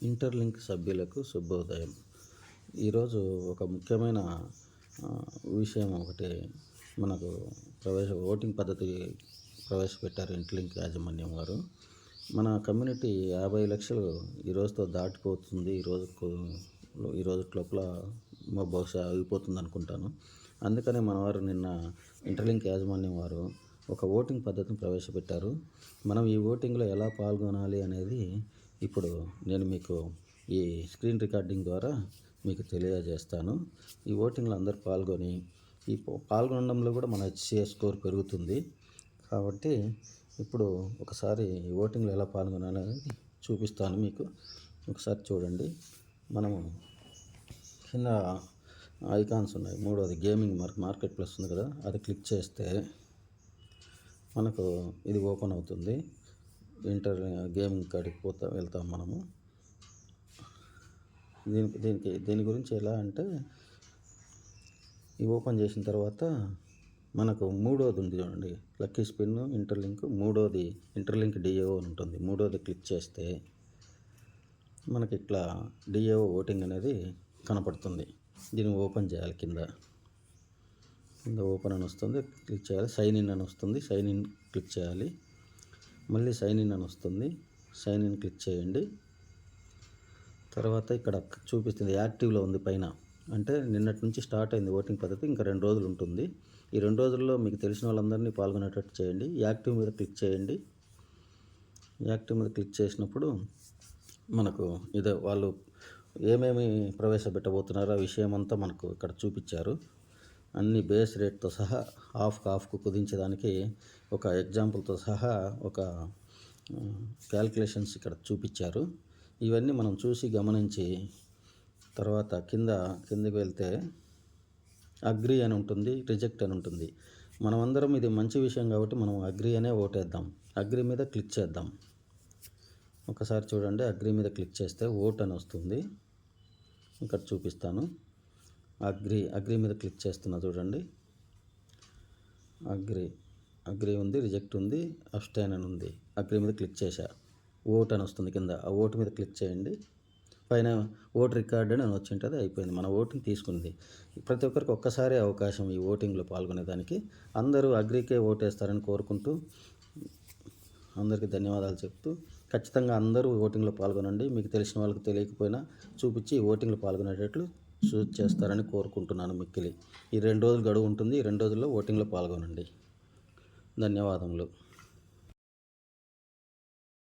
Interlink సభ్యులకు శుభోదయం. ఈరోజు ఒక ముఖ్యమైన విషయం ఒకటి మనకు ఓటింగ్ పద్ధతి ప్రవేశపెట్టారు ఇంటర్లింక్ యాజమాన్యం వారు. మన కమ్యూనిటీ 50 లక్షలు ఈరోజుతో దాటిపోతుంది. ఈ రోజు లోపల బహుశా అయిపోతుంది అనుకుంటాను. అందుకనే మన వారు నిన్న ఇంటర్లింక్ యాజమాన్యం వారు ఒక ఓటింగ్ పద్ధతిని ప్రవేశపెట్టారు. మనం ఈ ఓటింగ్లో ఎలా పాల్గొనాలి అనేది ఇప్పుడు నేను మీకు ఈ స్క్రీన్ రికార్డింగ్ ద్వారా మీకు తెలియజేస్తాను. ఈ ఓటింగ్లో అందరూ పాల్గొని పాల్గొనడంలో కూడా మన HCS స్కోర్ పెరుగుతుంది. కాబట్టి ఇప్పుడు ఒకసారి ఈ ఓటింగ్లో ఎలా పాల్గొనాలి అనేది చూపిస్తాను మీకు. ఒకసారి చూడండి. మనము కింద ఐకాన్స్ ఉన్నాయి. మూడోది గేమింగ్ మార్కెట్ ప్లస్ ఉంది కదా, అది క్లిక్ చేస్తే మనకు ఇది ఓపెన్ అవుతుంది. గేమింగ్ కాడికి వెళ్తాం మనము. దీని గురించి ఎలా అంటే, ఈ ఓపెన్ చేసిన తర్వాత మనకు మూడోది ఉంది చూడండి, లక్కీ స్పిన్ ఇంటర్లింక్. మూడోది ఇంటర్లింక్ DAO అని ఉంటుంది. మూడోది క్లిక్ చేస్తే మనకి ఇట్లా DAO ఓటింగ్ అనేది కనపడుతుంది. దీన్ని ఓపెన్ చేయాలి. కింద ఓపెన్ అని వస్తుంది, క్లిక్ చేయాలి. సైన్ ఇన్ అని వస్తుంది, సైన్ ఇన్ క్లిక్ చేయాలి. మళ్ళీ సైన్ ఇన్ అని వస్తుంది, సైన్ ఇన్ క్లిక్ చేయండి. తర్వాత ఇక్కడ చూపిస్తుంది యాక్టివ్లో ఉంది పైన. అంటే నిన్నటి నుంచి స్టార్ట్ అయింది ఓటింగ్ పద్ధతి, ఇంకా 2 రోజులు ఉంటుంది. ఈ 2 రోజుల్లో మీకు తెలిసిన వాళ్ళందరినీ పాల్గొనేటట్టు చేయండి. యాక్టివ్ మీద క్లిక్ చేయండి. యాక్టివ్ మీద క్లిక్ చేసినప్పుడు మనకు ఇదే వాళ్ళు ఏమేమి ప్రవేశపెట్టబోతున్నారో ఆ విషయం అంతా మనకు ఇక్కడ చూపించారు. అన్ని బేస్ రేట్తో సహా హాఫ్కు కుదించడానికి ఒక ఎగ్జాంపుల్తో సహా ఒక క్యాల్కులేషన్స్ ఇక్కడ చూపించారు. ఇవన్నీ మనం చూసి గమనించి తర్వాత కిందకి వెళ్తే అగ్రీ అని ఉంటుంది, రిజెక్ట్ అని ఉంటుంది. మనమందరం ఇది మంచి విషయం కాబట్టి మనం అగ్రీ అనే ఓటేద్దాం. అగ్రీ మీద క్లిక్ చేద్దాం. ఒకసారి చూడండి, అగ్రీ మీద క్లిక్ చేస్తే ఓట్ అని వస్తుంది. ఇక్కడ చూపిస్తాను. అగ్రీ మీద క్లిక్ చేస్తున్నా చూడండి. అగ్రీ ఉంది, రిజెక్ట్ ఉంది, అబ్స్టైన్ అని ఉంది. అగ్రీ మీద క్లిక్ చేశా, ఓట్ అని వస్తుంది కింద. ఆ ఓటు మీద క్లిక్ చేయండి. పైన ఓట్ రికార్డ్ అని వచ్చి ఉంటుంది. అయిపోయింది, మన ఓటుని తీసుకుంది. ప్రతి ఒక్కరికి ఒక్కసారి అవకాశం ఈ ఓటింగ్లో పాల్గొనేదానికి. అందరూ అగ్రీకే ఓటేస్తారని కోరుకుంటూ అందరికీ ధన్యవాదాలు చెప్తూ, ఖచ్చితంగా అందరూ ఓటింగ్లో పాల్గొనండి. మీకు తెలిసిన వాళ్ళకి తెలియకపోయినా చూపించి ఓటింగ్లో పాల్గొనేటట్లు చేస్తారని కోరుకుంటున్నాను మిక్కిలి. ఈ 2 రోజులు గడువు ఉంటుంది. ఈ 2 రోజుల్లో ఓటింగ్లో పాల్గొనండి. ధన్యవాదములు.